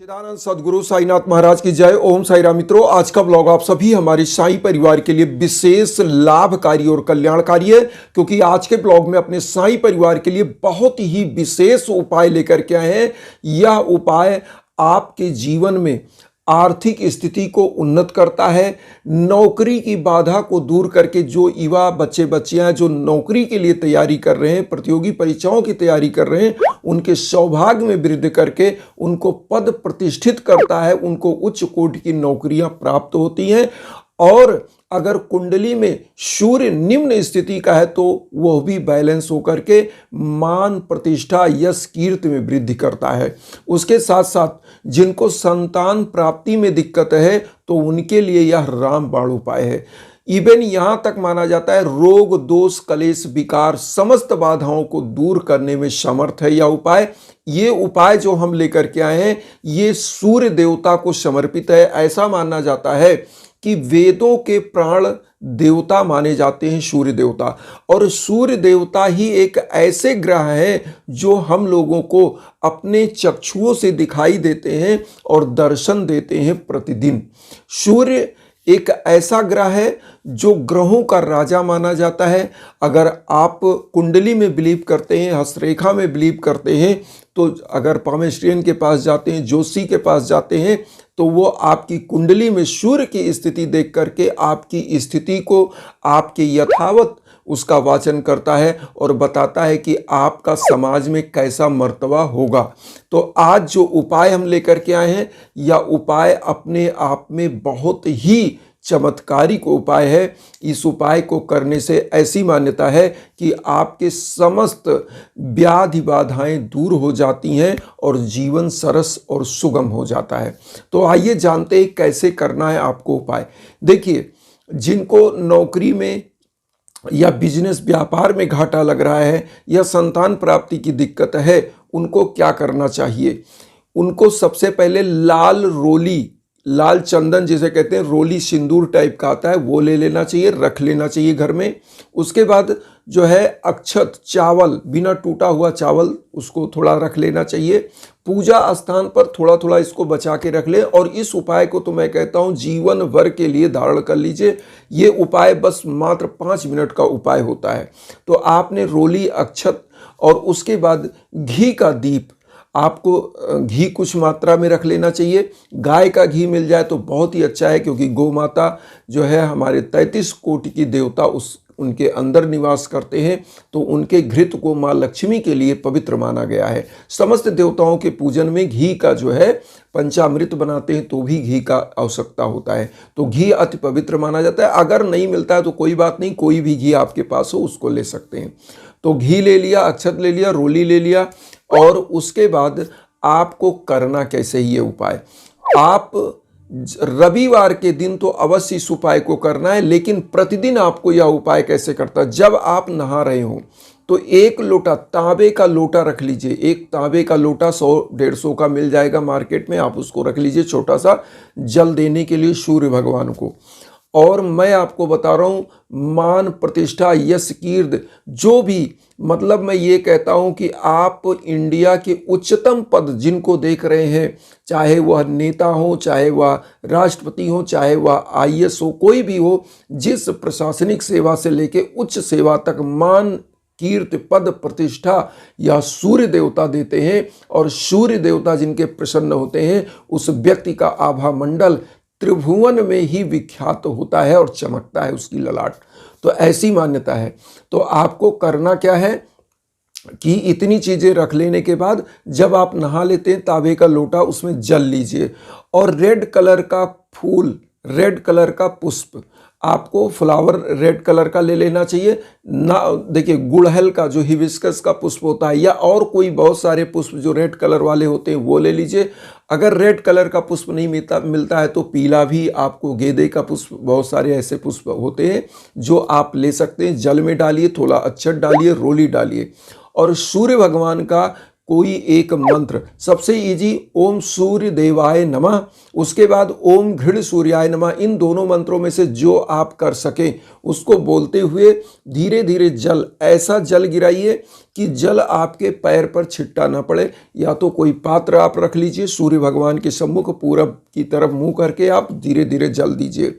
चिदानंद सदगुरु साईनाथ महाराज की जय। ओम साई राम। मित्रों, आज का ब्लॉग आप सभी हमारे साई परिवार के लिए विशेष लाभकारी और कल्याणकारी है, क्योंकि आज के ब्लॉग में अपने साई परिवार के लिए बहुत ही विशेष उपाय लेकर के आए हैं। यह उपाय आपके जीवन में आर्थिक स्थिति को उन्नत करता है, नौकरी की बाधा को दूर करके जो युवा बच्चे बच्चियां जो नौकरी के लिए तैयारी कर रहे हैं, प्रतियोगी परीक्षाओं की तैयारी कर रहे हैं, उनके सौभाग्य में वृद्धि करके उनको पद प्रतिष्ठित करता है, उनको उच्च कोटि की नौकरियां प्राप्त होती हैं। और अगर कुंडली में सूर्य निम्न स्थिति का है तो वह भी बैलेंस होकर के मान प्रतिष्ठा यश कीर्ति में वृद्धि करता है। उसके साथ साथ जिनको संतान प्राप्ति में दिक्कत है तो उनके लिए यह रामबाण उपाय है। इवन यहाँ तक माना जाता है रोग दोष कलेश विकार समस्त बाधाओं को दूर करने में समर्थ है यह उपाय। ये उपाय जो हम लेकर के आए हैं ये सूर्य देवता को समर्पित है। ऐसा माना जाता है कि वेदों के प्राण देवता माने जाते हैं सूर्य देवता, और सूर्य देवता ही एक ऐसे ग्रह है जो हम लोगों को अपने चक्षुओं से दिखाई देते हैं और दर्शन देते हैं प्रतिदिन। सूर्य एक ऐसा ग्रह है जो ग्रहों का राजा माना जाता है। अगर आप कुंडली में बिलीव करते हैं, हस्तरेखा में बिलीव करते हैं, तो अगर पामेस्ट्रियन के पास जाते हैं, ज्योतिषी के पास जाते हैं, तो वो आपकी कुंडली में सूर्य की स्थिति देख करके आपकी स्थिति को आपके यथावत उसका वाचन करता है और बताता है कि आपका समाज में कैसा मर्तबा होगा। तो आज जो उपाय हम लेकर के आए हैं यह उपाय अपने आप में बहुत ही चमत्कारिक उपाय है। इस उपाय को करने से ऐसी मान्यता है कि आपके समस्त व्याधि बाधाएं दूर हो जाती हैं और जीवन सरस और सुगम हो जाता है। तो आइए जानते हैं कैसे करना है आपको उपाय। देखिए, जिनको नौकरी में या बिजनेस व्यापार में घाटा लग रहा है या संतान प्राप्ति की दिक्कत है, उनको क्या करना चाहिए? उनको सबसे पहले लाल रोली, लाल चंदन जिसे कहते हैं, रोली सिंदूर टाइप का आता है, वो ले लेना चाहिए, रख लेना चाहिए घर में। उसके बाद जो है अक्षत चावल, बिना टूटा हुआ चावल, उसको थोड़ा रख लेना चाहिए। पूजा स्थान पर थोड़ा थोड़ा इसको बचा के रख ले। और इस उपाय को तो मैं कहता हूँ जीवन भर के लिए धारण कर लीजिए। ये उपाय बस मात्र 5 मिनट का उपाय होता है। तो आपने रोली, अक्षत और उसके बाद घी का दीप, आपको घी कुछ मात्रा में रख लेना चाहिए। गाय का घी मिल जाए तो बहुत ही अच्छा है, क्योंकि गौ माता जो है हमारे 33 कोटि की देवता उनके अंदर निवास करते हैं, तो उनके घृत को माँ लक्ष्मी के लिए पवित्र माना गया है। समस्त देवताओं के पूजन में घी का जो है पंचामृत बनाते हैं तो भी घी का आवश्यकता होता है। तो घी अति पवित्र माना जाता है। अगर नहीं मिलता है तो कोई बात नहीं, कोई भी घी आपके पास हो उसको ले सकते हैं। तो घी ले लिया, अक्षत ले लिया, रोली ले लिया। और उसके बाद आपको करना कैसे ये उपाय? आप रविवार के दिन तो अवश्य इस उपाय को करना है, लेकिन प्रतिदिन आपको यह उपाय कैसे करता है? जब आप नहा रहे हो तो 1 लोटा तांबे का लोटा रख लीजिए। एक तांबे का लोटा 100-150 का मिल जाएगा मार्केट में, आप उसको रख लीजिए छोटा सा, जल देने के लिए सूर्य भगवान को। और मैं आपको बता रहा हूँ मान प्रतिष्ठा यश कीर्ति जो भी, मतलब मैं ये कहता हूँ कि आप इंडिया के उच्चतम पद जिनको देख रहे हैं, चाहे वह नेता हो, चाहे वह राष्ट्रपति हो, चाहे वह आईएएस हो, कोई भी हो, जिस प्रशासनिक सेवा से लेके उच्च सेवा तक मान कीर्ति पद प्रतिष्ठा या सूर्य देवता देते हैं। और सूर्य देवता जिनके प्रसन्न होते हैं उस व्यक्ति का आभा मंडल त्रिभुवन में ही विख्यात होता है और चमकता है उसकी ललाट। तो ऐसी मान्यता है। तो आपको करना क्या है कि इतनी चीज़ें रख लेने के बाद जब आप नहा लेते हैं, तांबे का लोटा, उसमें जल लीजिए और रेड कलर का फूल, रेड कलर का पुष्प, आपको फ्लावर रेड कलर का ले लेना चाहिए ना। देखिए, गुड़हल का जो हिबिस्कस का पुष्प होता है या और कोई बहुत सारे पुष्प जो रेड कलर वाले होते हैं वो ले लीजिए। अगर रेड कलर का पुष्प नहीं मिलता है तो पीला भी आपको, गेंदे का पुष्प, बहुत सारे ऐसे पुष्प होते हैं जो आप ले सकते हैं। जल में डालिए, थोड़ा अक्षत डालिए, रोली डालिए और सूर्य भगवान का कोई एक मंत्र, सबसे इजी ओम सूर्य देवाय नमः, उसके बाद ओम घृण सूर्याय नमः। इन दोनों मंत्रों में से जो आप कर सकें उसको बोलते हुए धीरे धीरे जल, ऐसा जल गिराइए कि जल आपके पैर पर छिट्टा ना पड़े। या तो कोई पात्र आप रख लीजिए, सूर्य भगवान के सम्मुख पूरब की तरफ मुंह करके आप धीरे धीरे जल दीजिए,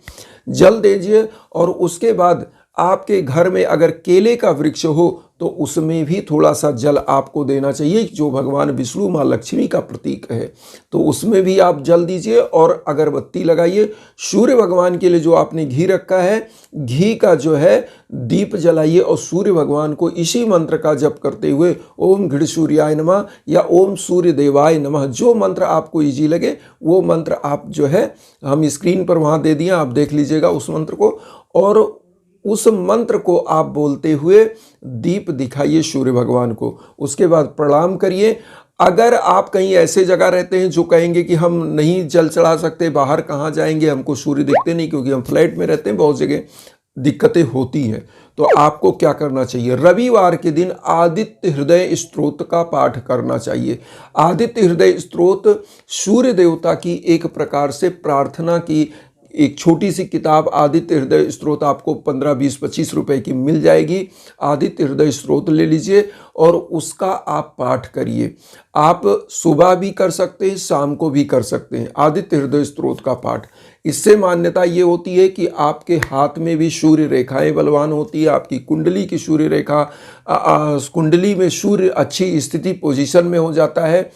जल दीजिए। और उसके बाद आपके घर में अगर केले का वृक्ष हो तो उसमें भी थोड़ा सा जल आपको देना चाहिए, जो भगवान विष्णु माँ लक्ष्मी का प्रतीक है, तो उसमें भी आप जल दीजिए और अगरबत्ती लगाइए। सूर्य भगवान के लिए जो आपने घी रखा है, घी का जो है दीप जलाइए और सूर्य भगवान को इसी मंत्र का जप करते हुए ओम घृण सूर्याय नमः या ओम सूर्य देवाय नमः, जो मंत्र आपको इजी लगे वो मंत्र आप जो है हम स्क्रीन पर वहाँ दे दिए, आप देख लीजिएगा उस मंत्र को। और उस मंत्र को आप बोलते हुए दीप दिखाइए सूर्य भगवान को, उसके बाद प्रणाम करिए। अगर आप कहीं ऐसे जगह रहते हैं जो कहेंगे कि हम नहीं जल चढ़ा सकते, बाहर कहाँ जाएंगे, हमको सूर्य दिखते नहीं, क्योंकि हम फ्लैट में रहते हैं, बहुत जगह दिक्कतें होती हैं, तो आपको क्या करना चाहिए, रविवार के दिन आदित्य हृदय स्तोत्र का पाठ करना चाहिए। आदित्य हृदय स्तोत्र सूर्य देवता की एक प्रकार से प्रार्थना की एक छोटी सी किताब आदित्य हृदय स्तोत्र आपको 15, 20, 25 रुपए की मिल जाएगी। आदित्य हृदय स्तोत्र ले लीजिए और उसका आप पाठ करिए। आप सुबह भी कर सकते हैं, शाम को भी कर सकते हैं आदित्य हृदय स्तोत्र का पाठ। इससे मान्यता ये होती है कि आपके हाथ में भी सूर्य रेखाएं बलवान होती है, आपकी कुंडली की सूर्य रेखा, कुंडली में सूर्य अच्छी स्थिति पोजीशन में हो जाता है।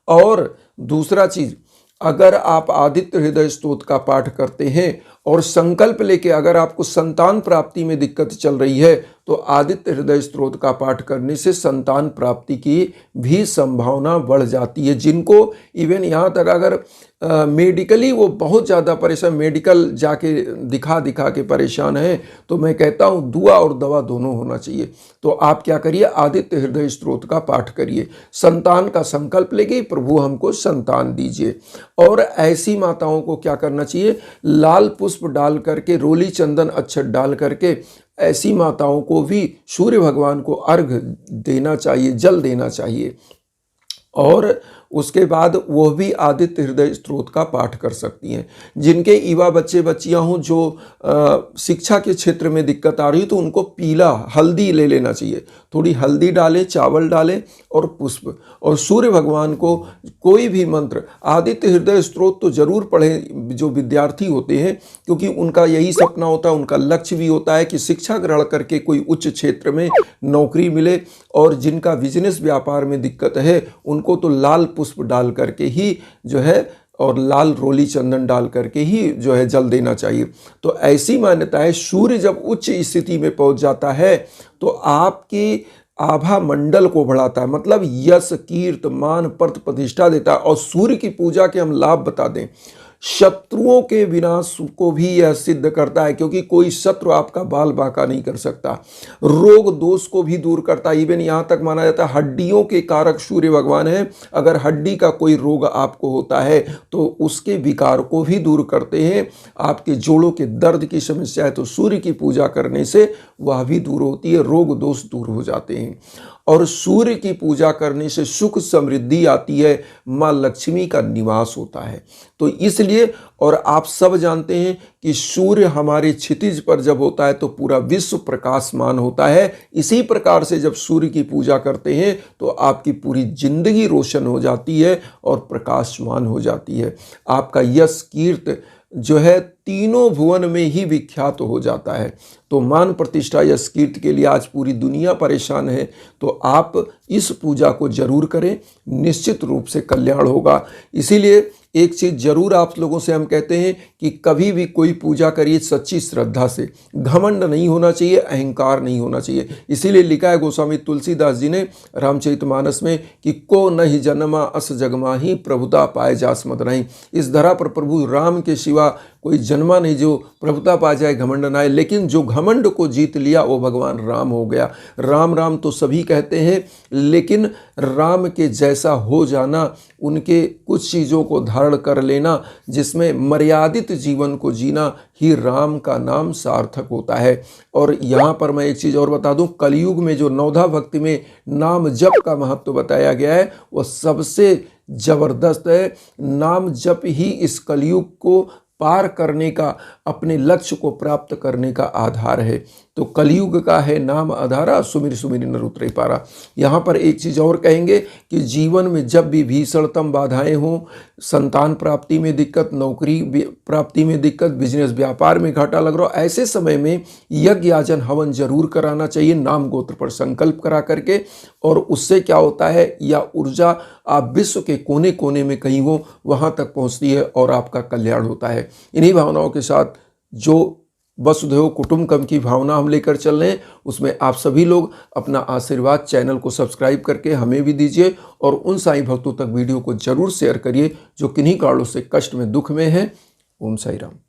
और दूसरा चीज़, अगर आप आदित्य हृदय स्तोत्र का पाठ करते हैं और संकल्प लेके, अगर आपको संतान प्राप्ति में दिक्कत चल रही है तो आदित्य हृदय स्तोत्र का पाठ करने से संतान प्राप्ति की भी संभावना बढ़ जाती है। जिनको इवन यहाँ तक अगर मेडिकली वो बहुत ज़्यादा परेशान, मेडिकल जाके दिखा के परेशान हैं, तो मैं कहता हूँ दुआ और दवा दोनों होना चाहिए। तो आप क्या करिए, आदित्य हृदय स्तोत्र का पाठ करिए, संतान का संकल्प लेके प्रभु हमको संतान दीजिए। और ऐसी माताओं को क्या करना चाहिए, लाल पुष्प डाल करके, रोली चंदन अक्षत डाल करके ऐसी माताओं को भी सूर्य भगवान को अर्घ देना चाहिए, जल देना चाहिए। और उसके बाद वो भी आदित्य हृदय स्तोत्र का पाठ कर सकती हैं। जिनके युवा बच्चे बच्चियां हों जो शिक्षा के क्षेत्र में दिक्कत आ रही है, तो उनको पीला हल्दी ले लेना चाहिए, थोड़ी हल्दी डालें, चावल डालें और पुष्प, और सूर्य भगवान को कोई भी मंत्र, आदित्य हृदय स्तोत्र तो जरूर पढ़ें जो विद्यार्थी होते हैं, क्योंकि उनका यही सपना होता है, उनका लक्ष्य भी होता है कि शिक्षा ग्रहण करके कोई उच्च क्षेत्र में नौकरी मिले। और जिनका बिजनेस व्यापार में दिक्कत है उनको तो लाल पुष्प डाल करके ही जो है, और लाल रोली चंदन डाल करके ही जो है जल देना चाहिए। तो ऐसी मान्यता है, सूर्य जब उच्च स्थिति में पहुंच जाता है तो आपकी आभा मंडल को बढ़ाता है, मतलब यश कीर्त मान पर्थ प्रतिष्ठा देता है। और सूर्य की पूजा के हम लाभ बता दें, शत्रुओं के विनाश को भी यह सिद्ध करता है, क्योंकि कोई शत्रु आपका बाल बांका नहीं कर सकता। रोग दोष को भी दूर करता है, इवन यहाँ तक माना जाता है हड्डियों के कारक सूर्य भगवान है। अगर हड्डी का कोई रोग आपको होता है तो उसके विकार को भी दूर करते हैं। आपके जोड़ों के दर्द की समस्या है तो सूर्य की पूजा करने से वह भी दूर होती है, रोग दोष दूर हो जाते हैं। और सूर्य की पूजा करने से सुख समृद्धि आती है, माँ लक्ष्मी का निवास होता है। तो इसलिए, और आप सब जानते हैं कि सूर्य हमारे क्षितिज पर जब होता है तो पूरा विश्व प्रकाशमान होता है। इसी प्रकार से जब सूर्य की पूजा करते हैं तो आपकी पूरी जिंदगी रोशन हो जाती है और प्रकाशमान हो जाती है। आपका यश कीर्त जो है तीनों भुवन में ही विख्यात हो जाता है। तो मान प्रतिष्ठा यश कीर्ति के लिए आज पूरी दुनिया परेशान है, तो आप इस पूजा को जरूर करें, निश्चित रूप से कल्याण होगा। इसीलिए एक चीज़ जरूर आप लोगों से हम कहते हैं कि कभी भी कोई पूजा करिए सच्ची श्रद्धा से, घमंड नहीं होना चाहिए, अहंकार नहीं होना चाहिए। इसीलिए लिखा है गोस्वामी तुलसीदास जी ने रामचरितमानस में कि को नहीं जन्मा अस जगमा ही प्रभुता पाए जास मत नहीं। इस धरा पर प्रभु राम के सिवा कोई जन्मा नहीं जो प्रभुता पा जाए घमंड न आए, लेकिन जो घमंड को जीत लिया वो भगवान राम हो गया। राम राम तो सभी कहते हैं, लेकिन राम के जैसा हो जाना, उनके कुछ चीज़ों को धारण कर लेना, जिसमें मर्यादित जीवन को जीना ही राम का नाम सार्थक होता है। और यहाँ पर मैं एक चीज़ और बता दूं, कलयुग में जो नवधा भक्ति में नाम जप का महत्व बताया गया है वो सबसे जबरदस्त है। नाम जप ही इस कलयुग को पार करने का, अपने लक्ष्य को प्राप्त करने का आधार है। तो कलयुग का है नाम आधारा, सुमिर सुमिर नर उतरे पारा। यहाँ पर एक चीज़ और कहेंगे कि जीवन में जब भी भीषणतम बाधाएं हों, संतान प्राप्ति में दिक्कत, नौकरी प्राप्ति में दिक्कत, बिजनेस व्यापार में घाटा लग रहा हो, ऐसे समय में यज्ञ याजन हवन जरूर कराना चाहिए, नाम गोत्र पर संकल्प करा करके। और उससे क्या होता है, या ऊर्जा आप विश्व के कोने कोने में कहीं हो वहाँ तक पहुँचती है और आपका कल्याण होता है। इन्हीं भावनाओं के साथ जो वसुधैव कुटुंबकम की भावना हम लेकर चल रहे हैं, उसमें आप सभी लोग अपना आशीर्वाद चैनल को सब्सक्राइब करके हमें भी दीजिए, और उन साईं भक्तों तक वीडियो को जरूर शेयर करिए जो किन्हीं कारणों से कष्ट में, दुख में हैं। ओम साई राम।